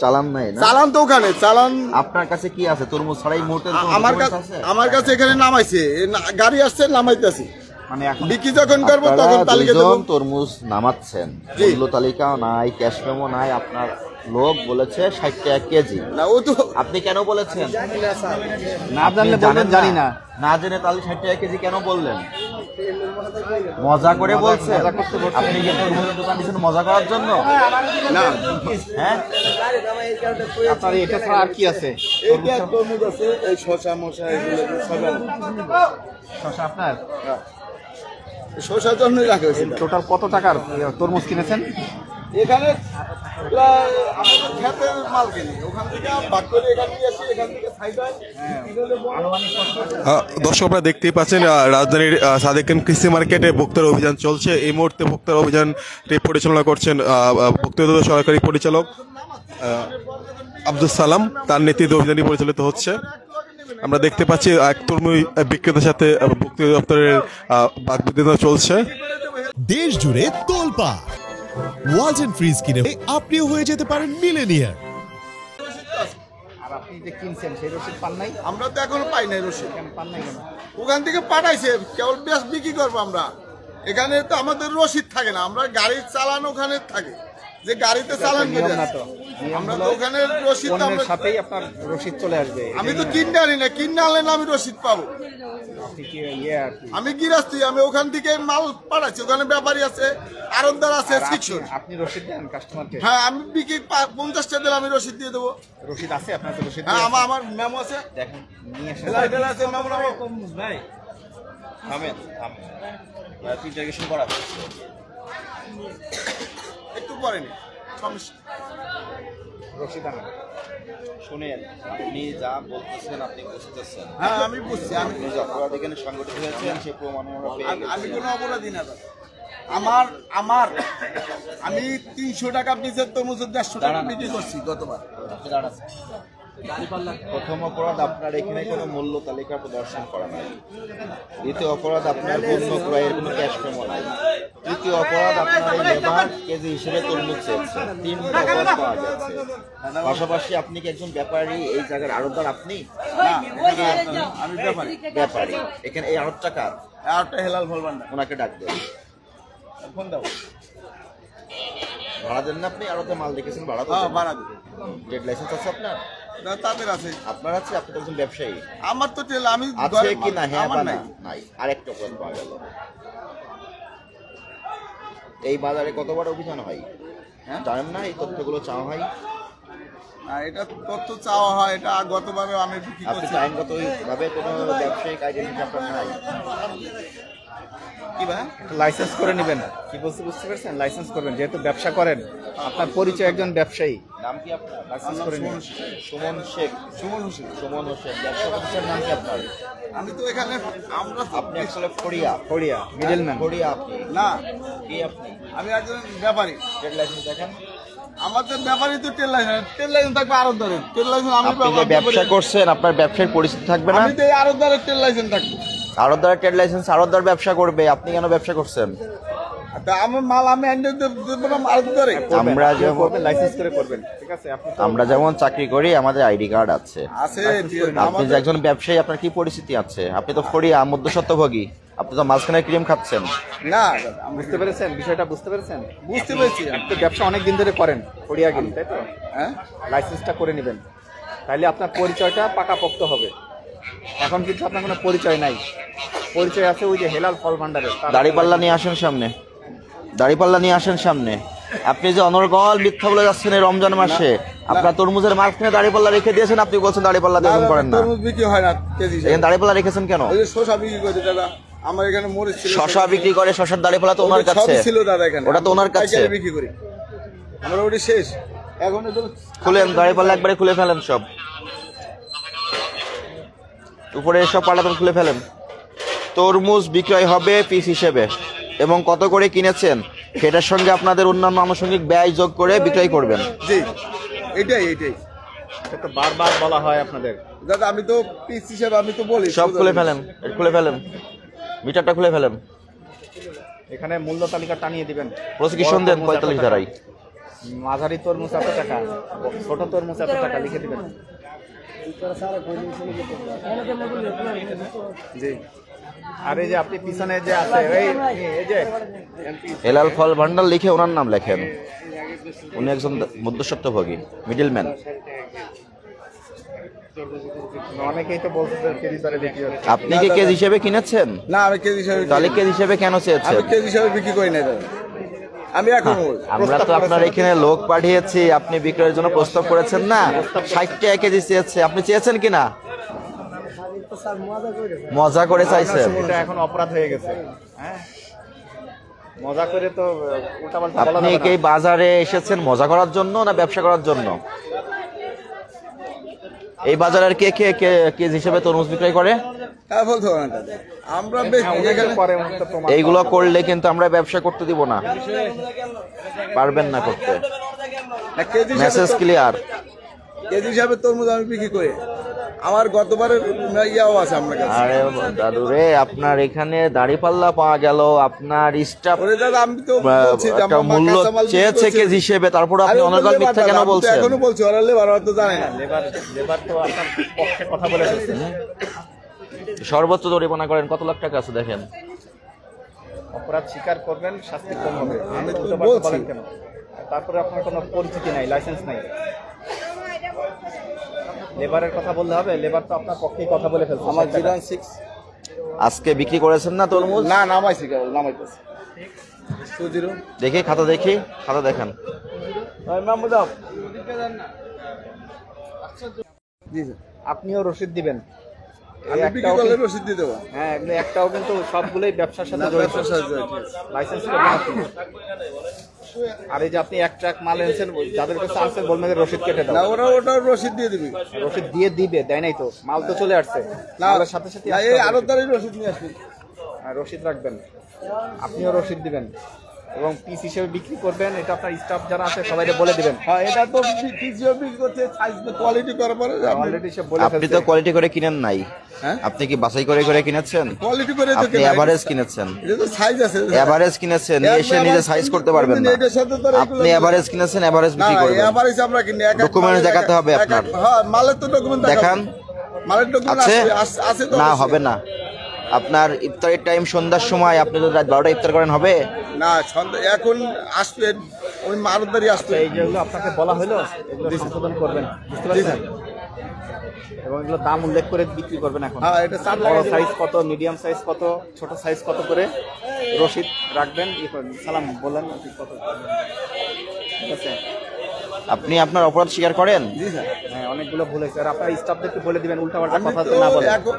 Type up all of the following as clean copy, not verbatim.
চালান নাই না? চালান তো ওখানে চালান। আপনার কাছে কি আছে তরমুজ ছাড়াই মোটের? আমার কাছে এখানে নামাইছে, গাড়ি আসছে নামাইতেছি, মানে এখন বিক্রি যখন করবো তখন তালিকা দেব। তরমুজ নামাচ্ছেন, মূল্য তালিকাও নাই, ক্যাশ মেমো নাই, আপনার লোক বলেছে 60 টাকা কেজি। না ও তো আপনি কেন বলেছেন? না জানলে বলবেন জানি না, না জেনে তাহলে 60 টাকা কেজি কেন বললেন? মজা করে বলছেন? আপনি কি তরমুজের দোকান দিয়েছেন মজা করার জন্য? না, হ্যাঁ, আপনার এটা ছাড়া আর কি আছে? এইটা তরমুজ আছে, এই শসা মশা এগুলো সব আছে। শসা আপনার? শসার জন্য রাখা হয়েছে। টোটাল কত টাকার তরমুজ কিনেছেন? এখানে প্রায় আমাদের ক্ষেতের মাল কিনি, ওখান থেকে ভাগ করে এখানে নিয়ে আসি, এখান থেকে সাইড হয়। দর্শক আপনারা দেখতেই পাচ্ছেন রাজধানীর সাদেক খান কৃষি মার্কেটে ভোক্তার অভিযান চলছে। এই মুহূর্তে ভোক্তার অভিযানটি পরিচালনা করছেন ভোক্তা সরকারি পরিচালক আব্দুল সালাম, তার নেতৃত্বে অভিযানটি পরিচালিত হচ্ছে। আমরা দেখতে পাচ্ছি এক তরমুজ বিক্রেতার সাথে ভোক্তা দপ্তরের বাকবিতণ্ডা চলছে। দেশ জুড়ে তোলপা ওয়ালটন ফ্রিজ কিনে আপনিও হয়ে যেতে পারেন মিলেনিয়ার। আর আপনি যে কিনছেন সেই রসিদ পান নাই? আমরা তো এখনো পাই নাই রসিদ। পান নাই কেন? ওখান থেকে পাঠাইছে, কেবল বেশ বিক্রি করবো আমরা। এখানে তো আমাদের রসিদ থাকে না, আমরা গাড়ির চালান ওখানে থাকে, যে গাড়িতে চালান করে আমরা তো ওখানে রসিদ পণ্যের সাথেই আপনার রসিদ চলে আসবে। আমি তো কিনতে আনি না, কিনে আনলে না আমি রসিদ পাবো। আপনি কি আমি গৃহস্থী, আমি ওখান থেকে মাল পাঠাচ্ছি, ওখানে ব্যাপারী আছে, আড়তদার আছে, শিক্ষক। আপনি রসিদ দেন কাস্টমারকে? হ্যাঁ, আমি বিক্রি 50 টাকা দিলে আমি রসিদ দিয়ে দেবো। রসিদ আছে আপনার? তো রসিদ? হ্যাঁ, আমার মেমো আছে, দেখেন নিয়ে আসেন। আছে মেমো। ভাই থামেন থামেন, ইন্টারগেশন করা হচ্ছে, একটু পরেনি সমস্যা। রসিদ আনেন। শুনেন, আপনি যা বলতেছেন আপনি বুঝতেছেন। হ্যাঁ, আমি বুঝছি। আমি আপনি যে অপরাধ এখানে সংগঠিত হয়েছেন সে প্রমাণ আমরা পেয়ে গেছি। আমি কোনো অপরাধী না। আমি 300 টাকা পিসের তরমুজ 150 টাকা বিক্রি করছি গতবার। প্রথম অপরাধ, আপনার এখানে কোনো মূল্য তালিকা প্রদর্শন করা নাই। দ্বিতীয় অপরাধ, আপনার পণ্য ক্রয়ের কোনো ক্যাশ মেমো নাই। তৃতীয় অপরাধ, আপনার এই লেবার কেজি হিসেবে তরমুজ চেয়েছে। 3টা অপরাধ পাওয়া গেছে। পাশাপাশি আপনি কি একজন ব্যাপারী, এই জায়গার আড়তদার আপনি? আমি ব্যাপারী। ব্যাপারী, এখানে এই আড়তটা কার? আরটা হেলাল ফলবান না, ওনাকে ডাক দেন, ফোন দাও। ভাড়া দেন না আপনি? আড়তে মাল রেখেছেন ভাড়া? হ্যাঁ, ভাড়া দিবে। ট্রেড লাইসেন্স আছে আপনার? না, তাদের আছে। আপনার আছে? আপনি তো একজন ব্যবসায়ী। আমার তো আমি আছে কি না? হ্যাঁ বা নাই। নাই? আরেকটা অপরাধ পাওয়া গেল। এই বাজারে কতবার অভিযান হয় জানেন না? এই তথ্যগুলো চাওয়া হয়। এটা তথ্য চাওয়া হয়, এটা গতবারে আমি বিক্রি আপনি করছি। আইনগত ভাবে কোনো ব্যবসায়িক আইডেন্টিটি আপনার নাই? কি ভাই? লাইসেন্স করে নেবেন। কি বলতে বুঝতে পারছেন? লাইসেন্স করবেন, যেহেতু ব্যবসা করেন, আপনার পরিচয় একজন ব্যবসায়ী। নাম কি আপনার? লাইসেন্স করে নেবেন। সুমন শেখ। সুমন হোসেন। সুমন হোসেন। ব্যবসা প্রতিষ্ঠানের নাম কি আপনার? আমি তো এখানে আপনি আসলে ফড়িয়া? ফড়িয়া মিডলম্যান? ফড়িয়া আপনি না, কি? আপনি আমি একজন ব্যাপারী। ট্রেড লাইসেন্স দেখেন। আমাদের ব্যাপারী তো ট্রেড লাইসেন্স থাকবে আড়তদারের। ট্রেড লাইসেন্স আমি আপনি যে ব্যবসা করছেন আপনার ব্যবসায়িক পরিস্থিতি থাকবে না? আমি তো আড়তদারের ট্রেড লাইসেন্স থাকবে। আড়তদার ট্রেড লাইসেন্স আড়তদার ব্যবসা করবে, আপনি কেন ব্যবসা করছেন? আমার মাল আমি আইনে দেব না আড়তদারে। আমরা যেমন লাইসেন্স করে করবেন, ঠিক আছে? আমরা যেমন চাকরি করি, আমাদের আইডি কার্ড আছে। আপনি যে একজন ব্যবসায়ী, আপনার কি পরিস্থিতি আছে? আপনি তো ফড়িয়া মধ্যস্বত্বভোগী, আপনি তো মাঝখানে ক্রিম খাচ্ছেন। না, বুঝতে পেরেছেন বিষয়টা? বুঝতে পেরেছেন? বুঝতে পেরেছি। আপনি ব্যবসা অনেক দিন ধরে করেন ফড়িয়াগিরি, তাই তো? হ্যাঁ, লাইসেন্সটা করে নেবেন, তাহলে আপনার পরিচয়টা পাকাপোক্ত হবে। এখন কিন্তু আপনার কোনো পরিচয় নাই। পরিচয় আছে ওই যে হেলাল ফল ভান্ডারের। দাড়িপাল্লা নিয়ে আসেন সামনে, দাড়িপাল্লা নিয়ে আসেন সামনে। আপনি যে অনর্গল মিথ্যা বলে যাচ্ছেন এই রমজান মাসে, আপনার তরমুজের মাঝখানে দাড়িপাল্লা রেখে দিয়েছেন, আপনি বলছেন দাড়িপাল্লা দিয়ে করেন না। তরমুজ বিক্রি হয় না কেজি। এখানে দাড়িপাল্লা রেখেছেন কেন? ওই যে শসা বিক্রি করে দাদা, আমার এখানে মরিচ ছিল। শসা বিক্রি করে, শসার দাড়িপাল্লা তো ওনার কাছে ছিল দাদা, এখানে ওটা তো ওনার কাছে বিক্রি করি আমরা। ওটা শেষ এখন। খুলেন দাড়িপাল্লা, একবারে খুলে ফেলেন সব, উপরে সব পাল্লাতন খুলে ফেলেন। তরমুজ বিক্রয় হবে পিস হিসেবে, এবং কত করে কিনেছেন সেটার সঙ্গে আপনাদের অন্যান্য আনুষঙ্গিক ব্যয় যোগ করে বিক্রয় করবেন। জি, এটাই তো বারবার বলা হয় আপনাদের দাদা। আমি তো পিস হিসেবে আমি তো বলি। সব খুলে ফেলেন, খুলে ফেলেন, মিটারটা খুলে ফেলেন। এখানে মূল্য তালিকা টানিয়ে দিবেন। প্রসিকিউশন দেন 45 ধারায়। মাঝারি তরমুজ এত টাকা, ছোট তরমুজ এত টাকা, লিখে দিবেন। জি। আর এই যে আপনি পিছনে যে আছে এই যে হেলাল ফল ভান্ডার লিখে ওনার নাম লেখেন, উনি একজন মধ্যস্বত্বভোগী, মিডলম্যান। অনেকেই তো বলছে কেজি দরে বিক্রি হচ্ছে। আপনি কি কেজি হিসেবে কিনেছেন? না, আমি কেজি হিসাবে তাহলে কেজি হিসেবে কেন চেয়েছেন? আমি কেজি হিসাবে বিক্রি করি না দাদা, আমি এখন আমরা তো আপনার এখানে লোক পাঠিয়েছি, আপনি বিক্রয়ের জন্য প্রস্তাব করেছেন না, 60 টাকা কেজি চেয়েছে, আপনি চেয়েছেন কিনা? মজা করে চাইছেন। এটা এখন অপরাধ হয়ে গেছে। হ্যাঁ, মজা করে তো উল্টাপাল্টা বলা আপনি যাবে কি না। বাজারে এসেছেন মজা করার জন্য না ব্যবসা করার জন্য? এই বাজারের কে কে কেজি হিসেবে তরমুজ বিক্রয় করে? হ্যাঁ, বলতে হবে না দাদা, আমরা এখানে পরে উনি তো প্রমাণ এইগুলো করলে কিন্তু আমরা ব্যবসা করতে দিব না, পারবেন না করতে। KG message clear. কেজি হিসাবে তরমুজ আমি বিক্রি করি, আমার গতবারের ইয়াও আছে আপনার কাছে। আরে দাদু রে, আপনার এখানে দাড়িপাল্লা পাওয়া গেল, আপনার স্টাফ ওরে দাদা, আমি তো বলছি যে একটা আমার মূল্য কাঁচামাল বিক্রি চেয়েছে করছি। কেজি হিসেবে, তারপর আপনি আরে অনর্গল ওদের মিথ্যা লেবার কেন দাদা, আমি তো বলছেন? এখনো বলছি ওরা লেবার, ওরা তো জানে না। লেবার তো আপনার পক্ষে কথা বলে ফেলছে। সর্বোচ্চ জরিমানা করেন, কত লাখ টাকা আছে দেখেন। অপরাধ স্বীকার করবেন, শাস্তি কম হবে। আমি তো উল্টোপাল্টা বলছি। বলেন কেন? তারপরে আপনার কোনো পরিচিতি নাই, লাইসেন্স নাই। লেবারের কথা বললে হবে? লেবার তো আপনার পক্ষেই কথা বলে ফেলছে। আমার 06 আজকে বিক্রি করেছেন না তরমুজ? না, নামাইছি কেবল, নামাইতেছি 20 দেখি খাতা, দেখি খাতা দেখান। মাহমুদ আপ। জি স্যার, আপনিও রসিদ দিবেন। আমি বিক্রি করলে রসিদ দিয়ে দেবো। হ্যাঁ, এগুলো একটাও কিন্তু সবগুলোই ব্যবসার সাথে জড়িত। ব্যবসার সাথে জড়িত। লাইসেন্স করবেন আপনি। আর এই যে আপনি 1 ট্রাক মাল এনেছেন, যাদের কাছে আনছেন বলবেন যে রসিদ কেটে না, দাও। ওটা রসিদ দিয়ে দিবি। রসিদ দিয়ে দিবে, দেয় নাই তো, মাল তো চলে আসছে। না, মালের সাথে সাথে না, এই আরো তারই রসিদ নিয়ে আসবি। রসিদ রাখবেন, আপনিও রসিদ দিবেন এবং পিস হিসেবে বিক্রি করবেন। এটা আপনার স্টাফ যারা আছে সবাইকে বলে দিবেন। হ্যাঁ, এটা তো পিজিও বিক্রি করতে সাইজ কোয়ালিটি করার পরে অলরেডি সে বলে আপনি ফেলছে। তো কোয়ালিটি করে কিনেন নাই, হ্যাঁ, আপনি কি বাছাই করে করে কিনেছেন? কোয়ালিটি করে তো আপনি এভারেজ কিনেছেন, এটা তো সাইজ আছে। এভারেজ কিনেছেন, এসে নিজে সাইজ করতে পারবেন না। এটার সাথে তো আপনি এভারেজ কিনেছেন, এভারেজ না, বিক্রি করবেন। এভারেজ আমরা কিনি এক Document দেখাতে হবে আপনার। হ্যাঁ, মালের তো ডকুমেন্ট দেখান। মালের ডকুমেন্ট আছে? আছে তো না, অবশ্যই। হবে না। আপনার ইফতারের টাইম সন্ধ্যার সময়, আপনি যদি রাত 12টা ইফতার করেন হবে? না, এখন আসবেন ওই মারুদারি আসবে। এই যেগুলো আপনাকে বলা হলো, এগুলো সংশোধন করবেন, বুঝতে পারছেন? এবং এগুলো দাম উল্লেখ করে বিক্রি করবেন। এখন হ্যাঁ, এটা চাপ বড় লাগাই সাইজ কত, মিডিয়াম সাইজ কত, ছোট সাইজ কত করে রসিদ রাখবেন। সালাম বললেন কত, ঠিক আছে? আপনি আপনার অপরাধ স্বীকার করেন? জি স্যার, হ্যাঁ, অনেকগুলো ভুল হয়েছে। আর আপনার স্টাফদেরকে বলে দিবেন উল্টাপাল্টা আমি কথা তো না বলে। এখন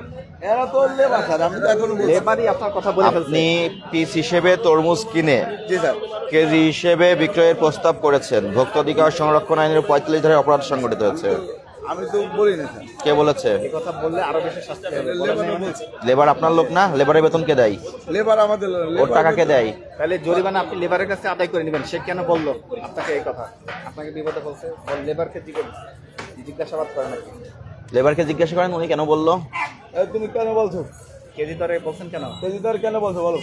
এরা তো লেবার স্যার, আমি তো এখনো বলছি। লেবারই আপনার কথা বলে ফেলছে। আপনি পিস হিসেবে তরমুজ কিনে জি স্যার, কেজি হিসেবে বিক্রয়ের প্রস্তাব করেছেন। ভোক্তা অধিকার সংরক্ষণ আইনের 45 ধারায় অপরাধ সংগঠিত হয়েছে। আমি তো বলি না স্যার, কে বলেছে? এই কথা বললে আরো বেশি শাস্তি হবে। লেবারও বলছি। লেবার আপনার লোক না? লেবারের বেতন কে দেয়? লেবার আমাদের ওর টাকা কে দেয়? তাহলে জরিমানা আপনি লেবারের কাছে আদায় করে নেবেন। সে কেন বললো আপনাকে এই কথা? আপনাকে বিপদে বলছে, লেবারকে জিজ্ঞাসাবাদ করেন নাকি? লেবারকে জিজ্ঞাসা করেন উনি কেন বললো। তুমি কেন বলছো? কেজি দরে বলছেন কেন? কেজি দর কেন বলছো বলো?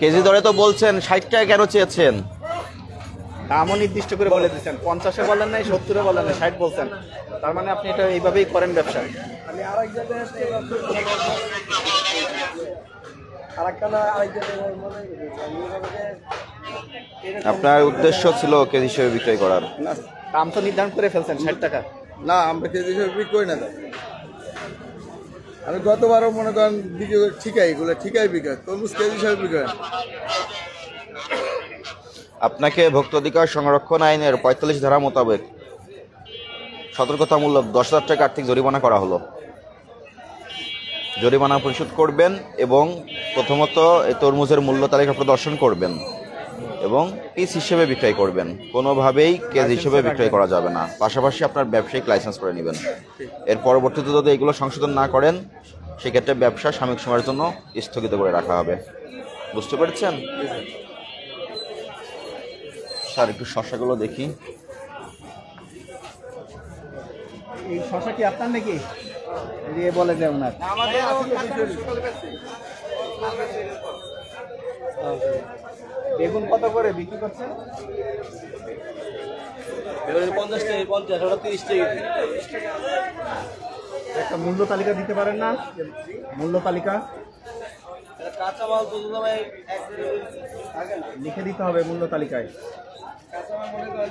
কেজি দরে তো বলছেন, 60 টাকা কেন চেয়েছেন? দামও নির্দিষ্ট করে বলে দিচ্ছেন। 50-এ বলেন নাই, 70-এ বলেন নাই, 60 বলছেন। তার মানে আপনি এটা এইভাবেই করেন ব্যবসা। আপনার উদ্দেশ্য ছিল কেজি হিসেবে বিক্রয় করার। না, দাম তো নির্ধারণ করে ফেলছেন 60 টাকা। না, আমরা কেজি হিসেবে বিক্রি করি না। আমি গতবারও মনে করেন বিক্রি করি, ঠিকাই এগুলো ঠিকাই বিক্রি হয়, তরমুজ কেজি হিসেবে বিক্রি হয়। আপনাকে ভোক্তা অধিকার সংরক্ষণ আইনের 45 ধারা মোতাবেক সতর্কতামূলক 10,000 টাকা আর্থিক জরিমানা করা হলো। জরিমানা পরিশোধ করবেন এবং প্রথমত এই তরমুজের মূল্য তালিকা প্রদর্শন করবেন এবং পিস হিসেবে বিক্রয় করবেন। কোনোভাবেই কেজি হিসেবে বিক্রয় করা যাবে না। পাশাপাশি আপনার ব্যবসায়িক লাইসেন্স করে নেবেন। এর পরবর্তীতে যদি এগুলো সংশোধন না করেন, সেক্ষেত্রে ব্যবসা সাময়িক সময়ের জন্য স্থগিত করে রাখা হবে। বুঝতে পেরেছেন? স্যার, একটু শসাগুলো দেখি। এই শশা কি আপনার নাকি? দিয়ে বলে যে ওনার বেগুন কত করে বিক্রি করছেন? 50 টাকা 50 ওটা 30 টাকা। একটা মূল্য তালিকা দিতে পারেন না? মূল্য তালিকা কাঁচা মাল তো ভাই লিখে দিতে হবে মূল্য তালিকায়।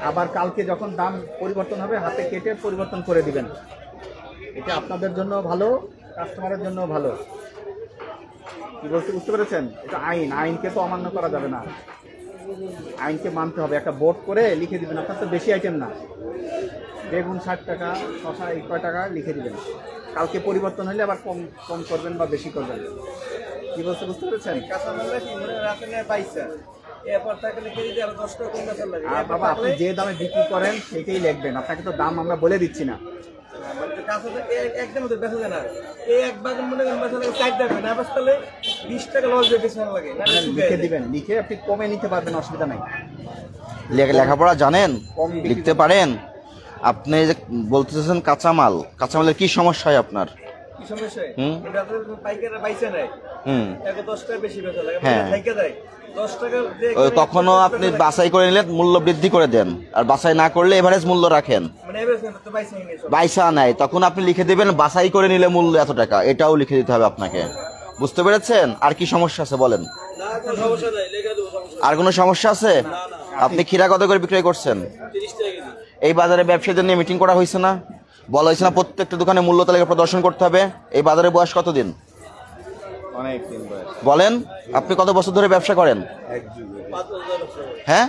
আবার কালকে যখন দাম পরিবর্তন হবে হাতে কেটে পরিবর্তন করে দিবেন। এটা আপনাদের জন্য ভালো, কাস্টমারের জন্য ভালো। কি বলতে বুঝতে পেরেছেন? এটা আইন, আইনকে তো অমান্য করা যাবে না, আইনকে মানতে হবে। একটা বোর্ড করে লিখে দিবেন। আপনার তো বেশি আইটেম না, বেগুন 60 টাকা, শসা এই কয় টাকা লিখে দিবেন। কালকে পরিবর্তন হলে আবার কম কম করবেন বা বেশি করবেন। কি বলতে বুঝতে পেরেছেন? আর বাবা আপনি যে দামে বিক্রি করেন সেটাই লিখবেন, আপনাকে তো দাম আমরা বলে দিচ্ছি না। লিখে দিবেন, লিখে আপনি কমে নিতে পারবেন, অসুবিধা নাই। লেখাপড়া জানেন, লিখতে পারেন? আপনি যে বলতেছেন কাঁচামালের কি সমস্যা হয় আপনার? কখনো আপনি বাছাই করে নিলে মূল্য বৃদ্ধি করে দেন, আর বাছাই না করলে এভারেজ মূল্য রাখেন। বাইসা নাই, তখন আপনি লিখে দেবেন বাছাই করে নিলে মূল্য এত টাকা, এটাও লিখে দিতে হবে আপনাকে। বুঝতে পেরেছেন? আর কি সমস্যা আছে বলেন? আর কোনো সমস্যা আছে? আপনি ক্ষীরা কত করে বিক্রয় করছেন? এই বাজারে ব্যবসায়ীদের নিয়ে মিটিং করা হয়েছে না? বলা হয়েছে না প্রত্যেকটা দোকানে মূল্য তালিকা প্রদর্শন করতে হবে? এই বাজারে বয়স কতদিন বলেন? আপনি কত বছর ধরে ব্যবসা করেন? হ্যাঁ,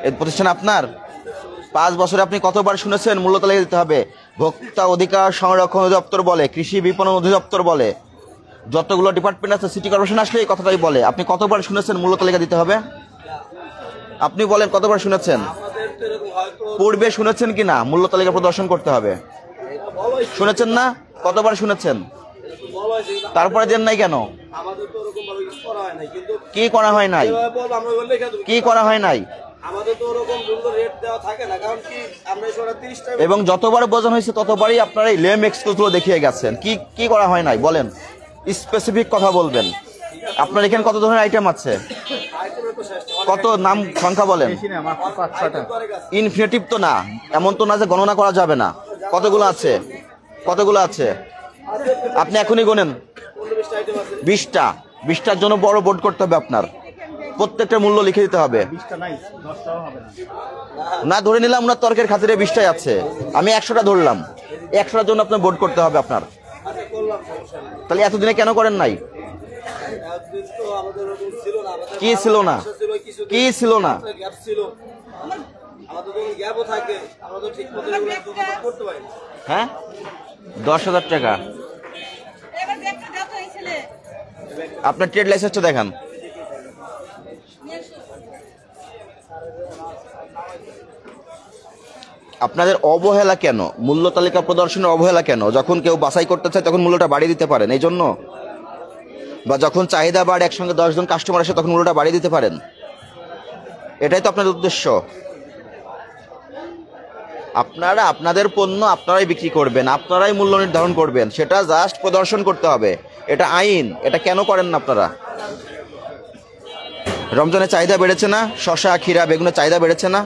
এই প্রতিষ্ঠান আপনার? 5 বছরে আপনি কতবার শুনেছেন মূল্য তালিকা দিতে হবে? ভোক্তা অধিকার সংরক্ষণ অধিদপ্তর বলে, কৃষি বিপণন অধিদপ্তর বলে, যতগুলো ডিপার্টমেন্ট আছে, সিটি কর্পোরেশন আসলে এই কথাটাই বলে। আপনি কতবার শুনেছেন মূল্য তালিকা দিতে হবে? আপনি বলেন কতবার শুনেছেন? পূর্বে শুনেছেন কিনা মূল্য তালিকা প্রদর্শন করতে হবে? শুনেছেন না? কতবার শুনেছেন? তারপরে দেন নাই কেন? কি করা হয় নাই? কি করা হয় নাই? এবং যতবার বোঝানো হয়েছে ততবারই আপনারা এই লেম এক্সকিউজগুলো দেখিয়ে গেছেন। কি কি করা হয় নাই বলেন? স্পেসিফিক কথা বলবেন। আপনার এখানে কত ধরনের আইটেম আছে? কত নাম সংখ্যা বলেন? ইনফিনিটিভ তো না, এমন তো না যে গণনা করা যাবে না। কতগুলো আছে? কতগুলো আছে? আপনি এখনই গোনেন। 20টা। 20টার জন্য বড় বোর্ড করতে হবে আপনার, প্রত্যেকটা মূল্য লিখে দিতে হবে। না ধরে নিলাম ওনার তর্কের খাতিরে 20টাই আছে, আমি 100টা ধরলাম, 100টার জন্য আপনার বোর্ড করতে হবে আপনার। তাহলে এতদিনে কেন করেন নাই? কি ছিল না? কি ছিল না? হ্যাঁ, 10,000 টাকা। আপনার ট্রেড লাইসেন্সটা দেখান। আপনাদের অবহেলা কেন? মূল্য তালিকা প্রদর্শনের অবহেলা কেন? যখন কেউ বাছাই করতে চায় তখন মূল্যটা বাড়িয়ে দিতে পারেন, এই জন্য। বা যখন চাহিদা বাড়ে, একসঙ্গে 10 জন কাস্টমার আসে, তখন মূল্যটা বাড়িয়ে দিতে পারেন। এটাই তো আপনাদের উদ্দেশ্য। আপনারা আপনাদের পণ্য আপনারাই বিক্রি করবেন, আপনারাই মূল্য নির্ধারণ করবেন, সেটা জাস্ট প্রদর্শন করতে হবে। এটা আইন। এটা কেন করেন না আপনারা? রমজানের চাহিদা বেড়েছে না? শসা, ক্ষীরা, বেগুনের চাহিদা বেড়েছে না?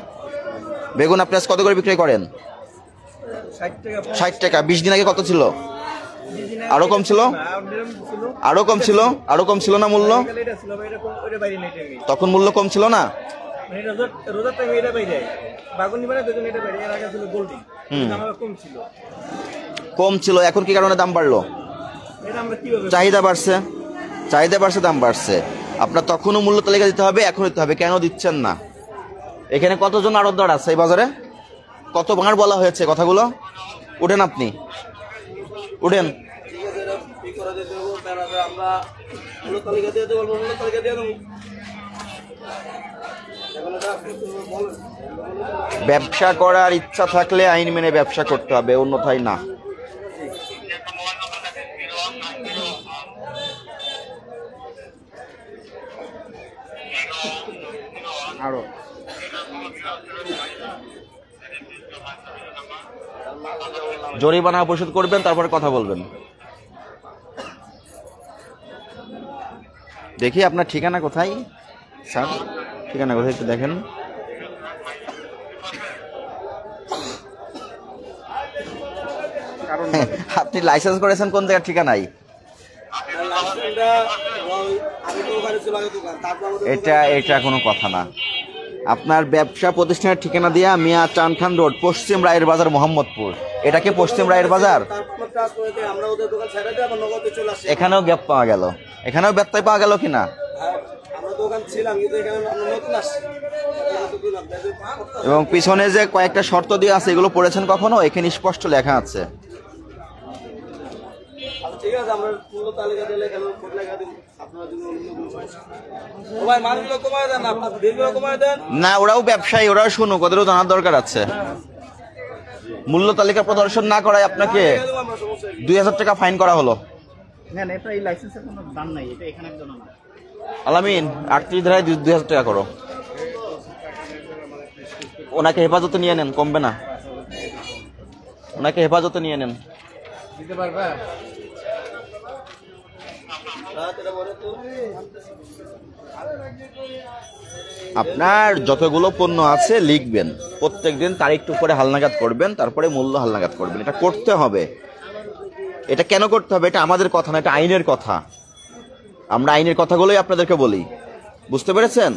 বেগুন আপনি আজ কত করে বিক্রি করেন? 60 টাকা। 20 দিন আগে কত ছিল? আরো কম ছিল? আরো কম ছিল? আরো কম ছিল না মূল্য? তখন মূল্য কম ছিল না? কম ছিল। এখন কি কারণে দাম বাড়লো? চাহিদা বাড়ছে। চাহিদা বাড়ছে, দাম বাড়ছে। আপনার তখনও মূল্য তালিকা দিতে হবে, এখন দিতে হবে। কেন দিচ্ছেন না? এখানে কতজন আড়তদার আছে এই বাজারে? কতবার বলা হয়েছে কথাগুলো? উঠেন, আপনি উঠেন। ব্যবসা করার ইচ্ছা থাকলে আইন মেনে ব্যবসা করতে হবে, অন্যথায় না। আরো জরিমানা পরিশোধ করবেন, তারপরে কথা বলবেন। দেখি আপনার ঠিকানা কোথায় স্যার? ঠিকানা কোথায় একটু দেখেন। কারণ আপনি লাইসেন্স করেছেন কোন জায়গার ঠিকানায়? আমি তো ওখানে ছিল আগে দোকান, তারপর আমাদের এটা কোনো কথা না। আপনার ব্যবসা প্রতিষ্ঠানের ঠিকানা দিয়া মিয়া চান খান রোড, পশ্চিম রায়ের বাজার, মোহাম্মদপুর। এটা কি পশ্চিম রায়ের বাজার? তারপর কাজ করে দিয়ে আমরা ওদের দোকান ছেড়ে দিয়ে আবার নগদে চলে আসি। এখানেও গ্যাপ পাওয়া গেল, এখানেও ব্যত্যয় পাওয়া গেল কিনা? আর আমরা দোকান ছিলাম কিন্তু এখানে আমরা নতুন আসছি। এবং পিছনে যে কয়েকটা শর্ত দিয়ে আছে এগুলো পড়েছেন কখনো? এখানে স্পষ্ট লেখা আছে। আচ্ছা ঠিক আছে, আমরা মূল্য তালিকা দিলে এখানে কোড লেখা দিন, আপনারা যদি অন্য কোনো সমস্যা। ও ভাই মালগুলো কমায় দেন, আপনার বিলগুলো কমায় দেন। না, ওরাও ব্যবসায়ী, ওরাও শুনুক, ওদেরও জানার দরকার আছে। মূল্য তালিকা প্রদর্শন না করায় আপনাকে আমরা সমস্যা 2000 টাকা ফাইন করা হলো। না না, এটা এই লাইসেন্সের কোনো দাম নাই, এটা এখানের জন্য না। আলামিন 38 ধারায় 2000 টাকা করো। ওনাকে হেফাজতে নিয়ে নেন, কমবে না। ওনাকে হেফাজতে নিয়ে নেন। দিতে পারবা? আপনার যতগুলো পণ্য আছে লিখবেন, প্রত্যেকদিন তারিখটু করে হালনাগাদ করবেন, তারপরে মূল্য হালনাগাদ করবেন। এটা করতে হবে। এটা কেন করতে হবে? এটা আমাদের কথা না, এটা আইনের কথা। আমরা আইনের কথাগুলোই আপনাদেরকে বলি, বুঝতে পেরেছেন?